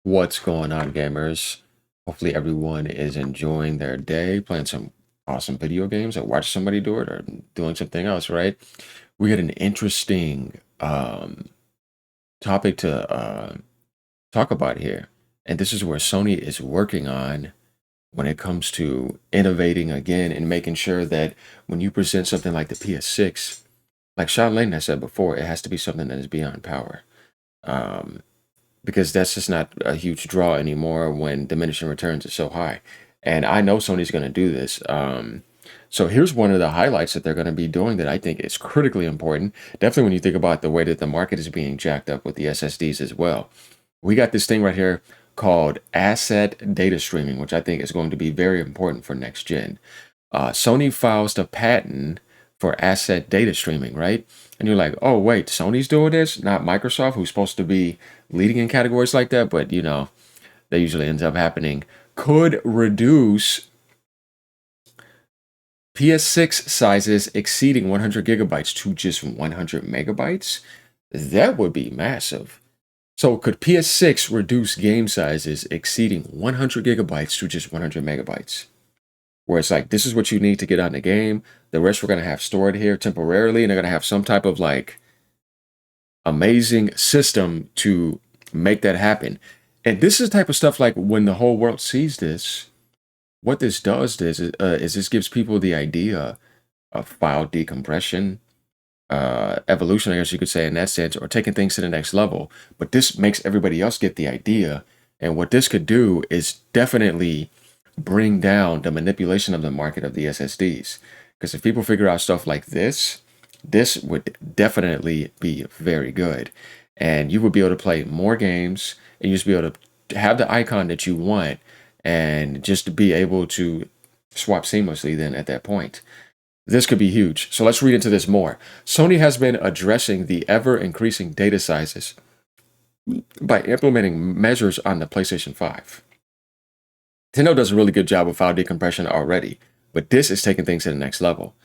What's going on, gamers? Hopefully, everyone is enjoying their day, playing some awesome video games, or watching somebody do it, or doing something else, right? We had an interesting topic to talk about here, and this is where Sony is working on when it comes to innovating again and making sure that when you present something like the PS6, like Sean Layden has said before, it has to be something that is beyond power. Um, because that's just not a huge draw anymore when diminishing returns is so high. And I know Sony's going to do this. So here's one of the highlights that they're going to be doing that I think is critically important. Definitely when you think about the way that the market is being jacked up with the SSDs as well. We got this thing right here called asset data streaming, which I think is going to be very important for next gen. Sony files the patent for asset data streaming, right? And you're like, oh, wait, Sony's doing this, not Microsoft, who's supposed to be leading in categories like that. But, that usually ends up happening. Could reduce PS6 sizes exceeding 100 gigabytes to just 100 megabytes. That would be massive. So, could PS6 reduce game sizes exceeding 100 gigabytes to just 100 megabytes? Where it's like, this is what you need to get on the game. The rest we're going to have stored here temporarily, and they're going to have some type of like amazing system to make that happen. And this is the type of stuff like when the whole world sees this, what this does is this gives people the idea of file decompression, evolution, I guess you could say in that sense, or taking things to the next level. But this makes everybody else get the idea. And what this could do is definitely bring down the manipulation of the market of the SSDs. Because if people figure out stuff like this would definitely be very good. And you would be able to play more games and you just be able to have the icon that you want and just to be able to swap seamlessly then at that point. This could be huge. So let's read into this more. Sony has been addressing the ever increasing data sizes by implementing measures on the PlayStation 5. Nintendo does a really good job with file decompression already, but this is taking things to the next level,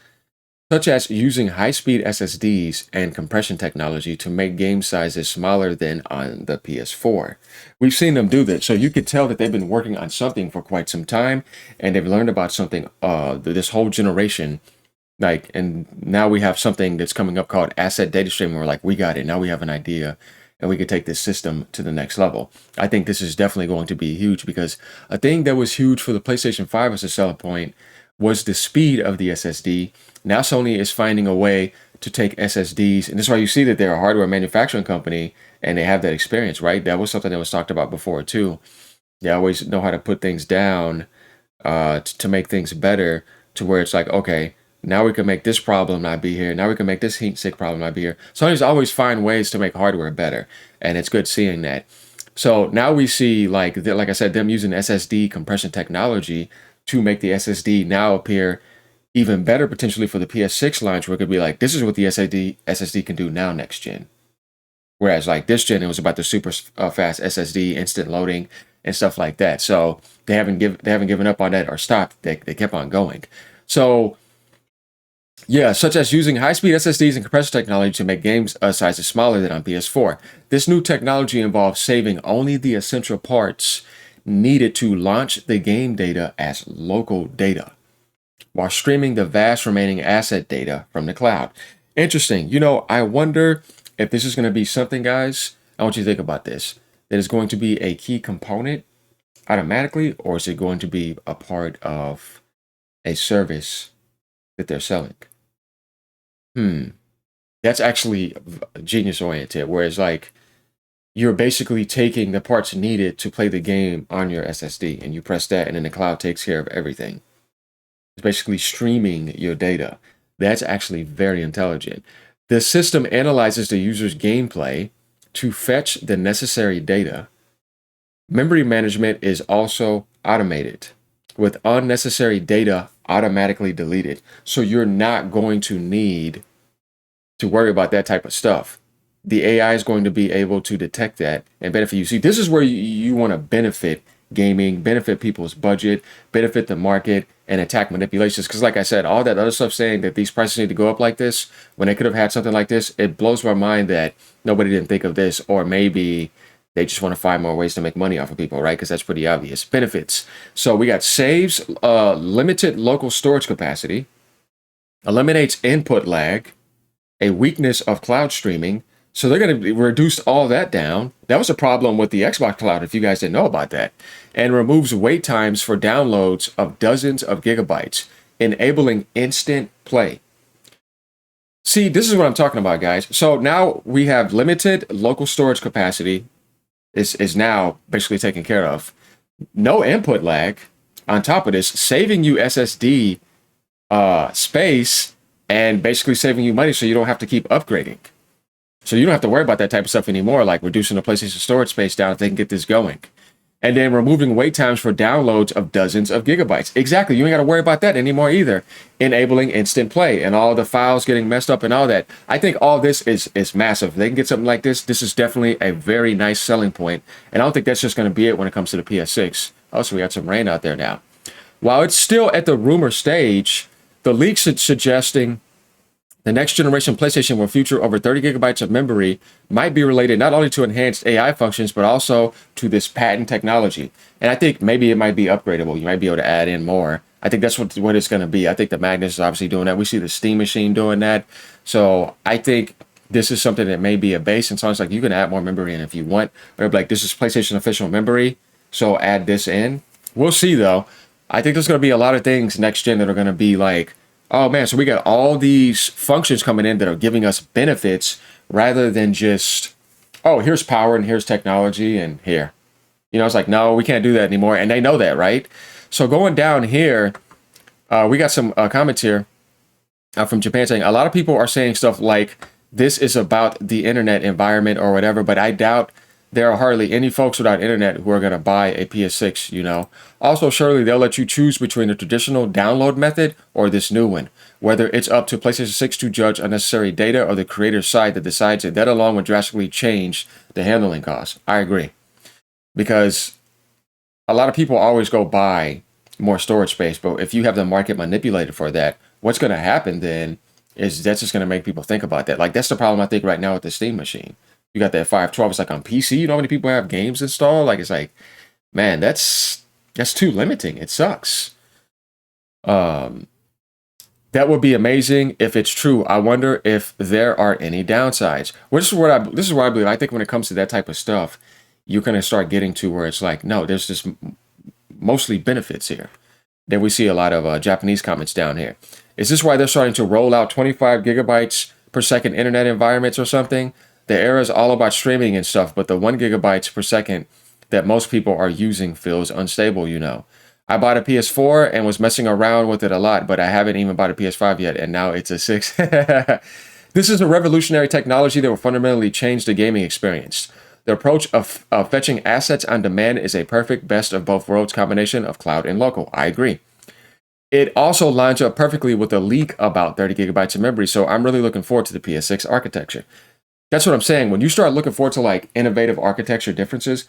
such as using high-speed SSDs and compression technology to make game sizes smaller than on the PS4. We've seen them do this, so you could tell that they've been working on something for quite some time, and they've learned about something this whole generation. Like, and now we have something that's coming up called asset data streaming. We're like, we got it. Now we have an idea and we could take this system to the next level. I think this is definitely going to be huge because a thing that was huge for the PlayStation 5 as a selling point was the speed of the SSD. Now Sony is finding a way to take SSDs, and this is why you see that they're a hardware manufacturing company and they have that experience, right? That was something that was talked about before too. They always know how to put things down to make things better to where it's like, okay, now we can make this problem not be here. Now we can make this heat sink problem not be here. Sony's always find ways to make hardware better, and it's good seeing that. So now we see, like I said, them using SSD compression technology to make the SSD now appear even better potentially for the PS6 launch, where it could be like, this is what the SSD can do now next gen. Whereas like this gen, it was about the super fast SSD, instant loading, and stuff like that. So they haven't given up on that or stopped. They kept on going. So yeah, such as using high-speed SSDs and compression technology to make game sizes smaller than on PS4. This new technology involves saving only the essential parts needed to launch the game data as local data, while streaming the vast remaining asset data from the cloud. Interesting. I wonder if this is going to be something, guys. I want you to think about this. That is going to be a key component automatically, or is it going to be a part of a service that they're selling? Hmm. That's actually genius oriented. Whereas, like, you're basically taking the parts needed to play the game on your SSD and you press that, and then the cloud takes care of everything. It's basically streaming your data. That's actually very intelligent. The system analyzes the user's gameplay to fetch the necessary data. Memory management is also automated, with unnecessary data automatically deleted. So you're not going to need to worry about that type of stuff. The AI is going to be able to detect that and benefit you. See, this is where you want to benefit gaming, benefit people's budget, benefit the market, and attack manipulations. Because, like I said, all that other stuff saying that these prices need to go up like this, when they could have had something like this, it blows my mind that nobody didn't think of this, or maybe They just want to find more ways to make money off of people, right? Because that's pretty obvious. Benefits. So we got saves limited local storage capacity, eliminates input lag, a weakness of cloud streaming. So they're going to reduce all that down. That was a problem with the Xbox Cloud, if you guys didn't know about that. And removes wait times for downloads of dozens of gigabytes, enabling instant play. See, this is what I'm talking about, guys. So now we have limited local storage capacity is now basically taken care of. No input lag. On top of this, saving you SSD space and basically saving you money so you don't have to keep upgrading. So you don't have to worry about that type of stuff anymore, like reducing the PlayStation storage space down if they can get this going. And then removing wait times for downloads of dozens of gigabytes. Exactly. You ain't got to worry about that anymore either. Enabling instant play and all the files getting messed up and all that. I think all this is massive. If they can get something like this, this is definitely a very nice selling point. And I don't think that's just going to be it when it comes to the PS6. Also, we got some rain out there now. While it's still at the rumor stage, the leaks are suggesting the next generation PlayStation will feature over 30 gigabytes of memory might be related not only to enhanced AI functions, but also to this patent technology. And I think maybe it might be upgradable. You might be able to add in more. I think that's what it's going to be. I think the Magnus is obviously doing that. We see the Steam Machine doing that. So I think this is something that may be a base. And so it's like you can add more memory in if you want. Or like, this is PlayStation official memory, so add this in. We'll see, though. I think there's going to be a lot of things next gen that are going to be like, oh man, so we got all these functions coming in that are giving us benefits rather than just, oh, here's power and here's technology and here. You know, it's like, no, we can't do that anymore. And they know that, right? So going down here, we got some comments here from Japan saying a lot of people are saying stuff like this is about the internet environment or whatever, but I doubt there are hardly any folks without internet who are going to buy a PS6, you know. Also, surely they'll let you choose between the traditional download method or this new one, whether it's up to PlayStation 6 to judge unnecessary data or the creator's side that decides it. That alone would drastically change the handling costs. I agree. Because a lot of people always go buy more storage space, but if you have the market manipulated for that, what's going to happen then is that's just going to make people think about that. Like, that's the problem I think right now with the Steam machine. You got that 512. It's like on PC. You know how many people have games installed? Like, it's like, man, that's too limiting. It sucks. That would be amazing if it's true. I wonder if there are any downsides. Well, this is what I believe. I think when it comes to that type of stuff, you're gonna start getting to where it's like, no, there's just mostly benefits here. Then we see a lot of Japanese comments down here. Is this why they're starting to roll out 25 gigabytes per second internet environments or something? The era is all about streaming and stuff, but the 1 gigabytes per second that most people are using feels unstable, you know. I bought a PS4 and was messing around with it a lot, but I haven't even bought a PS5 yet, and now it's a 6. This is a revolutionary technology that will fundamentally change the gaming experience. The approach of fetching assets on demand is a perfect best of both worlds combination of cloud and local. I agree. It also lines up perfectly with a leak about 30 gigabytes of memory, so I'm really looking forward to the PS6 architecture. That's what I'm saying. When you start looking forward to like innovative architecture differences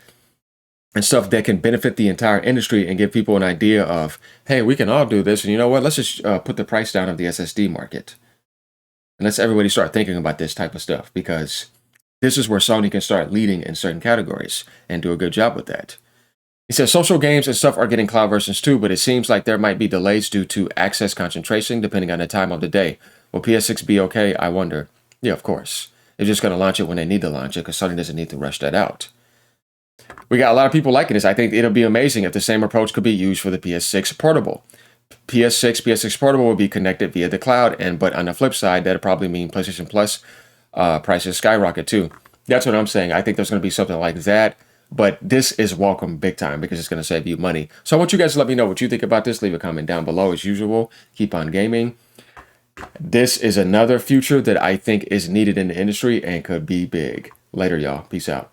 and stuff that can benefit the entire industry and give people an idea of, hey, we can all do this. And you know what? Let's just put the price down of the SSD market. And let's everybody start thinking about this type of stuff, because this is where Sony can start leading in certain categories and do a good job with that. He says social games and stuff are getting cloud versions too, but it seems like there might be delays due to access concentration depending on the time of the day. Will PS6 be okay? I wonder. Yeah, of course. They're just going to launch it when they need to launch it, because Sony doesn't need to rush that out. We got a lot of people liking this. I think it'll be amazing if the same approach could be used for the PS6 Portable. PS6 Portable will be connected via the cloud, but on the flip side, that'll probably mean PlayStation Plus prices skyrocket too. That's what I'm saying. I think there's going to be something like that, but this is welcome big time because it's going to save you money. So I want you guys to let me know what you think about this. Leave a comment down below as usual. Keep on gaming. This is another future that I think is needed in the industry and could be big. Later, y'all. Peace out.